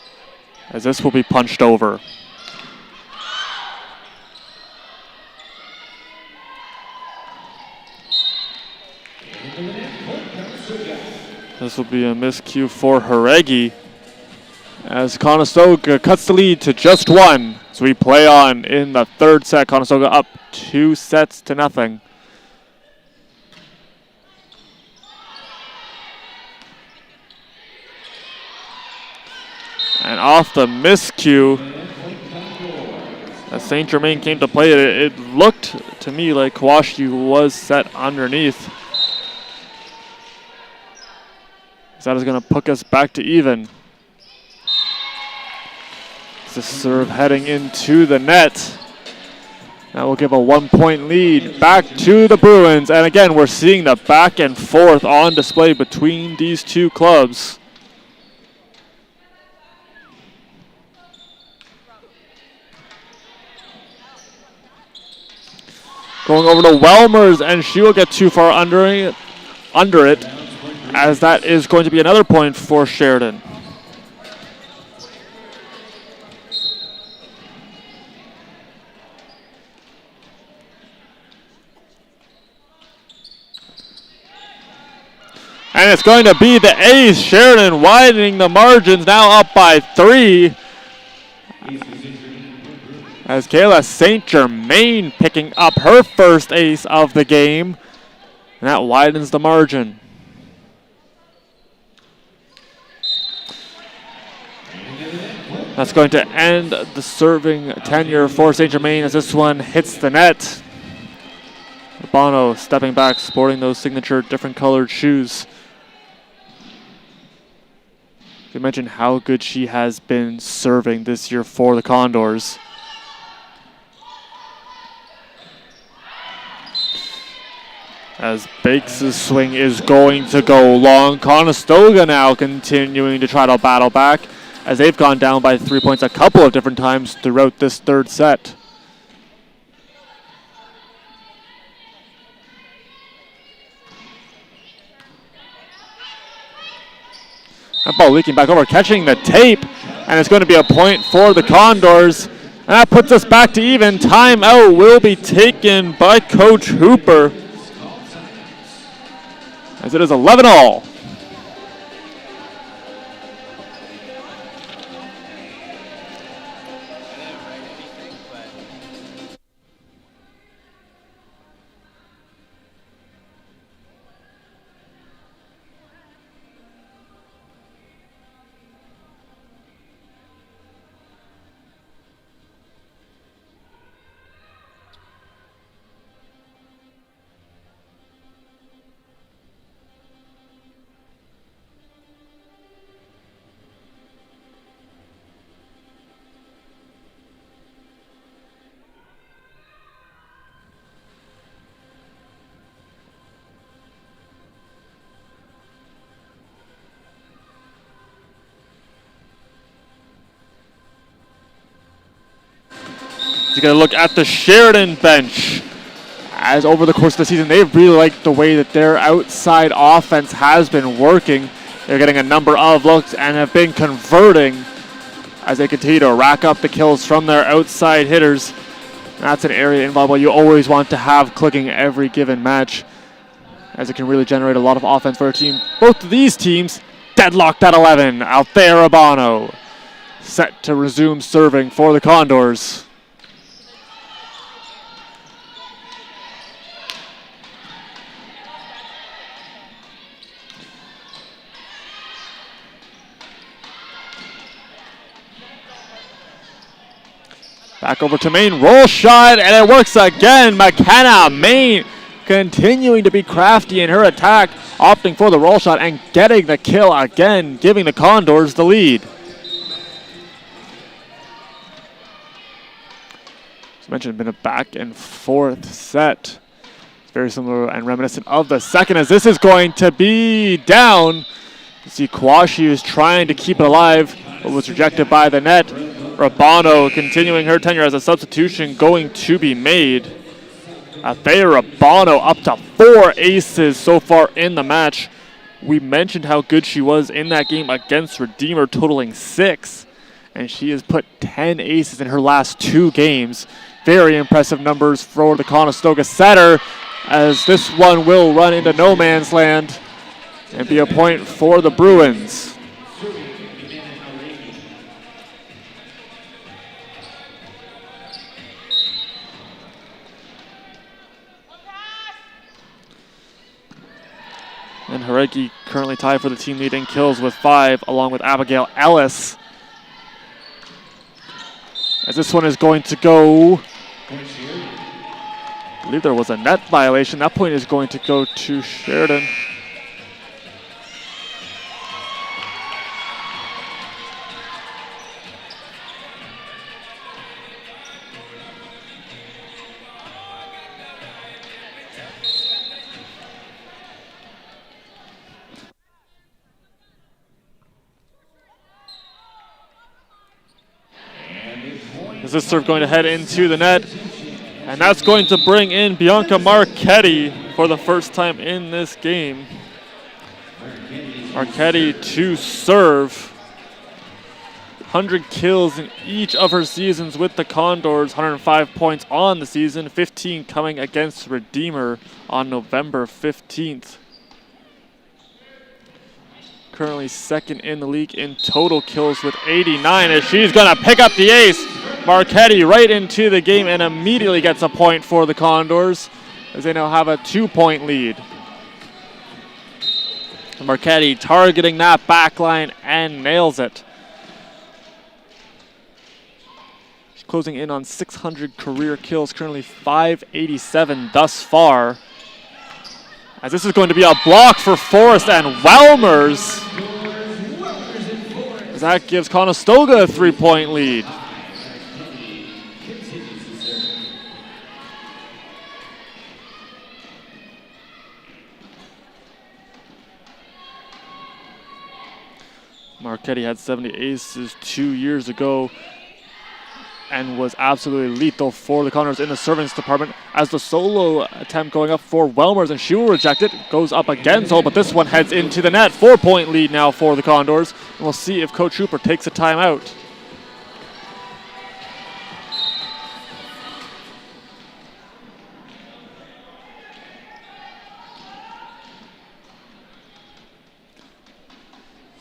as this will be punched over. This will be a miscue for Haregi as Conestoga cuts the lead to just 1. So we play on in the 3rd set. Conestoga up 2-0. And off the miscue, as St. Germain came to play it looked to me like Kawashi was set underneath. That is going to put us back to even. The serve heading into the net. That will give a 1-point lead back to the Bruins. And again, we're seeing the back and forth on display between these two clubs. Going over to Welmers, and she will get too far under it. As that is going to be another point for Sheridan. And it's going to be the ace. Sheridan widening the margins, now up by 3. As Kayla St. Germain picking up her first ace of the game. And that widens the margin. That's going to end the serving tenure for St. Germain as this one hits the net. Bono stepping back, sporting those signature different colored shoes. You can mention how good she has been serving this year for the Condors. As Bakes' swing is going to go long. Conestoga now continuing to try to battle back, as they've gone down by 3 points a couple of different times throughout this 3rd set. That ball leaking back over, catching the tape, and it's going to be a point for the Condors. And that puts us back to even. Timeout will be taken by Coach Hooper, as it is 11-all. You got to look at the Sheridan bench, as over the course of the season, they've really liked the way that their outside offense has been working. They're getting a number of looks and have been converting as they continue to rack up the kills from their outside hitters. That's an area in volleyball you always want to have clicking every given match, as it can really generate a lot of offense for a team. Both of these teams deadlocked at 11. Althea Urbano set to resume serving for the Condors. Back over to Maine, roll shot, and it works again. McKenna Maine continuing to be crafty in her attack, opting for the roll shot and getting the kill again, giving the Condors the lead. As mentioned, been a back and forth set. It's very similar and reminiscent of the second, as this is going to be down. You see Kwashi is trying to keep it alive, but was rejected by the net. Urbano continuing her tenure as a substitution going to be made. Althea Urbano up to 4 aces so far in the match. We mentioned how good she was in that game against Redeemer, totaling 6. And she has put 10 aces in her last 2 games. Very impressive numbers for the Conestoga setter, as this one will run into no man's land and be a point for the Bruins. And Horeki currently tied for the team lead in kills with 5, along with Abigail Ellis. As this one is going to go, I believe there was a net violation. That point is going to go to Sheridan. As this serve going to head into the net, and that's going to bring in Bianca Marchetti for the first time in this game. Marchetti to serve. 100 kills in each of her seasons with the Condors, 105 points on the season, 15 coming against Redeemer on November 15th. Currently second in the league in total kills with 89, as she's going to pick up the ace. Marchetti right into the game and immediately gets a point for the Condors, as they now have a 2-point lead. Marchetti targeting that back line and nails it. She's closing in on 600 career kills, currently 587 thus far. As this is going to be a block for Forrest and Welmers, as that gives Conestoga a 3-point lead. Marchetti had 70 aces 2 years ago and was absolutely lethal for the Condors in the servants department. As the solo attempt going up for Welmers, and she will reject it, goes up again, but this one heads into the net. 4-point lead now for the Condors, and we'll see if Coach Hooper takes a timeout.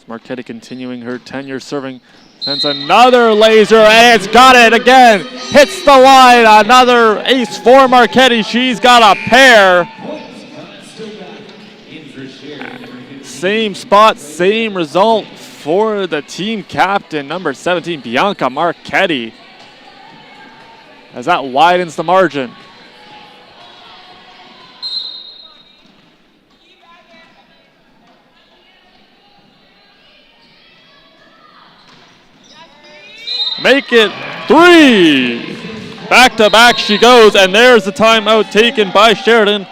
Marchetti continuing her tenure serving. Sends another laser, and it's got it again. Hits the line. Another ace for Marchetti. She's got a pair. Same spot, same result for the team captain, number 17, Bianca Marchetti, as that widens the margin. Make it 3. Back to back she goes, and there's the timeout taken by Sheridan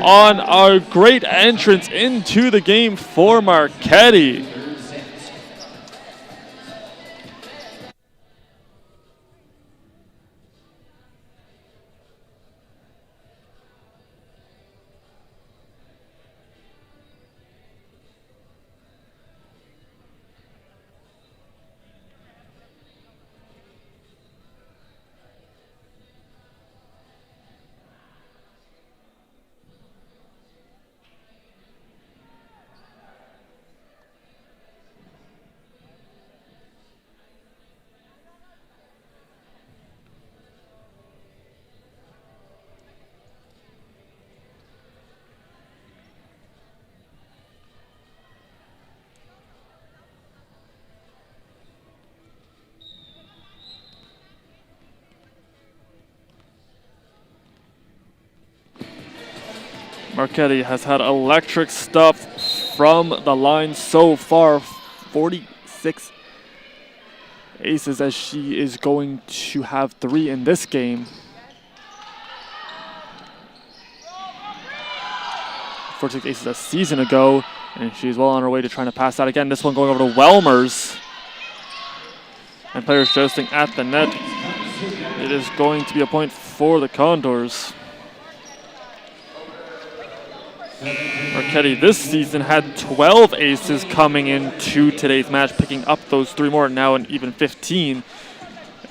on a great entrance into the game for Marchetti. Marchetti has had electric stuff from the line so far. 46 aces, as she is going to have 3 in this game. 46 aces a season ago, and she's well on her way to trying to pass that again. This one going over to Welmers. And players jousting at the net. It is going to be a point for the Condors. Marchetti this season had 12 aces coming into today's match, picking up those 3 more, now an even 15.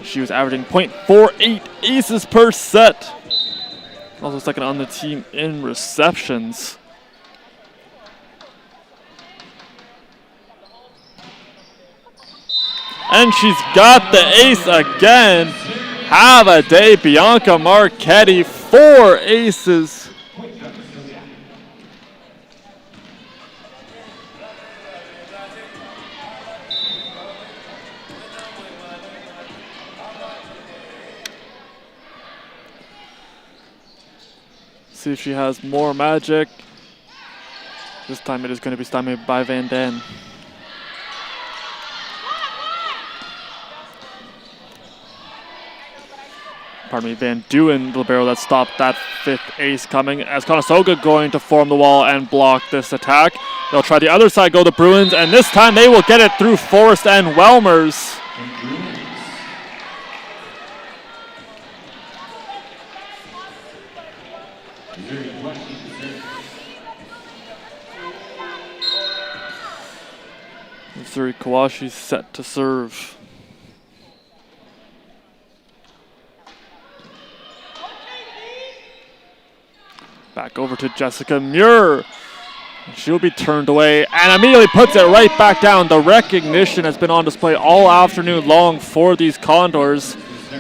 She was averaging .48 aces per set. Also second on the team in receptions. And she's got the ace again. Have a day, Bianca Marchetti, 4 aces. See if she has more magic. This time it is going to be stymied by Van Den. Pardon me, Van Doon, the libero that stopped that 5th ace coming, as Conestoga going to form the wall and block this attack. They'll try the other side, go the Bruins, and this time they will get it through Forrest and Welmers. Missouri Kawashi set to serve. Back over to Jessica Muir. She'll be turned away and immediately puts it right back down. The recognition has been on display all afternoon long for these Condors.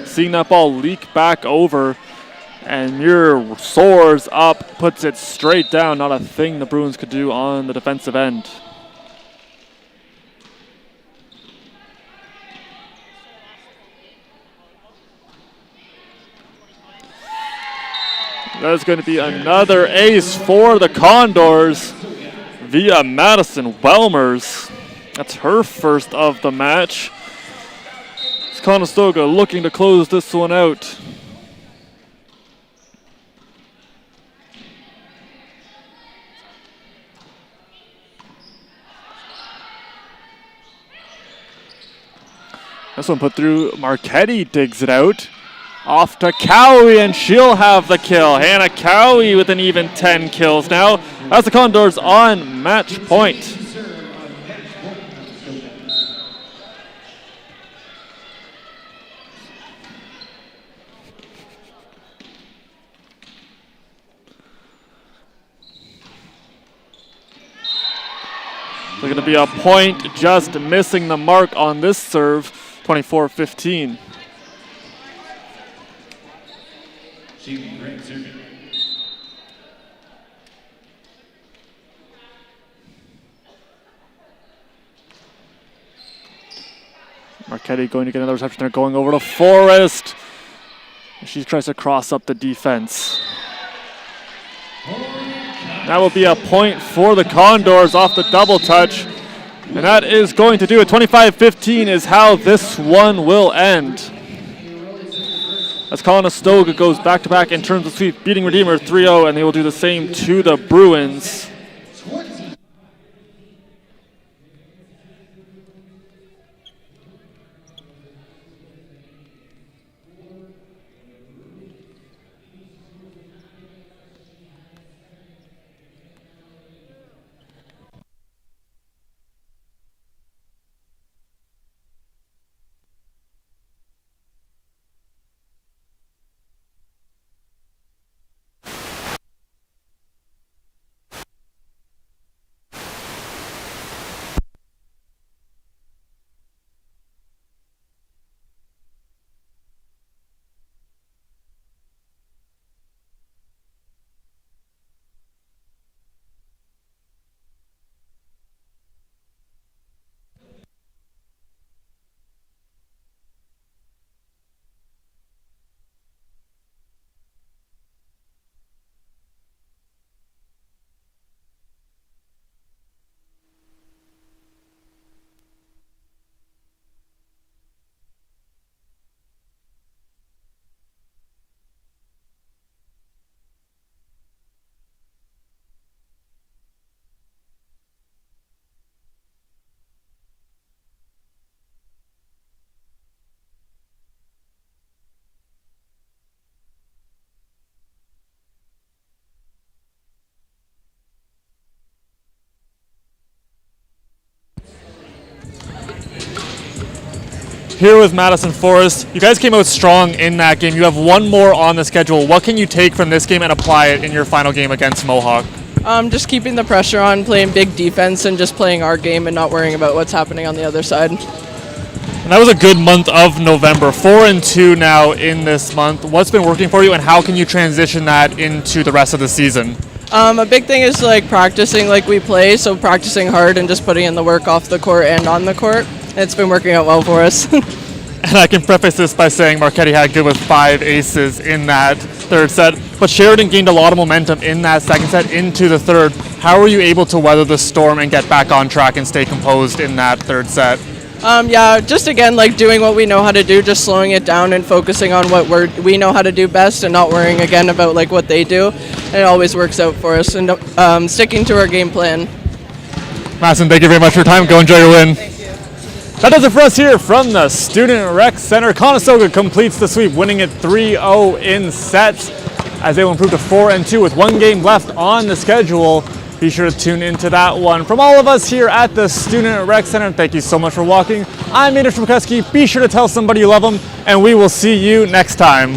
Seeing that ball leak back over, and Muir soars up, puts it straight down. Not a thing the Bruins could do on the defensive end. That's going to be another ace for the Condors via Madison Welmers. That's her first of the match. It's Conestoga looking to close this one out. This one put through. Marchetti digs it out. Off to Cowie, and she'll have the kill. Hannah Cowie with an even 10 kills now, as the Condors on match point. It's going to be a point, just missing the mark on this serve, 24-15. Marchetti going to get another reception there, going over to Forrest. She tries to cross up the defense. That will be a point for the Condors off the double touch. And that is going to do it. 25-15 is how this one will end. As Conestoga goes back-to-back in terms of sweep, beating Redeemer 3-0, and they will do the same to the Bruins. here with Madison Forest. You guys came out strong in that game. You have one more on the schedule. What can you take from this game and apply it in your final game against Mohawk? Just keeping the pressure on, playing big defense, and just playing our game and not worrying about what's happening on the other side. And that was a good month of November. 4-2 now in this month. What's been working for you, and how can you transition that into the rest of the season? A big thing is like practicing like we play, so practicing hard and just putting in the work off the court and on the court. It's been working out well for us. And I can preface this by saying Marquette had good with 5 aces in that third set, but Sheridan gained a lot of momentum in that second set into the third. How were you able to weather the storm and get back on track and stay composed in that third set? Just again, like doing what we know how to do, just slowing it down and focusing on what we know how to do best and not worrying again about like what they do. And it always works out for us, and sticking to our game plan. Madison, thank you very much for your time. Go enjoy your win. That does it for us here from the Student Rec Center. Conestoga completes the sweep, winning it 3-0 in sets as they will improve to 4-2 with one game left on the schedule. Be sure to tune into that one. From all of us here at the Student Rec Center, thank you so much for watching. I'm Anders McCuskey. Be sure to tell somebody you love them, and we will see you next time.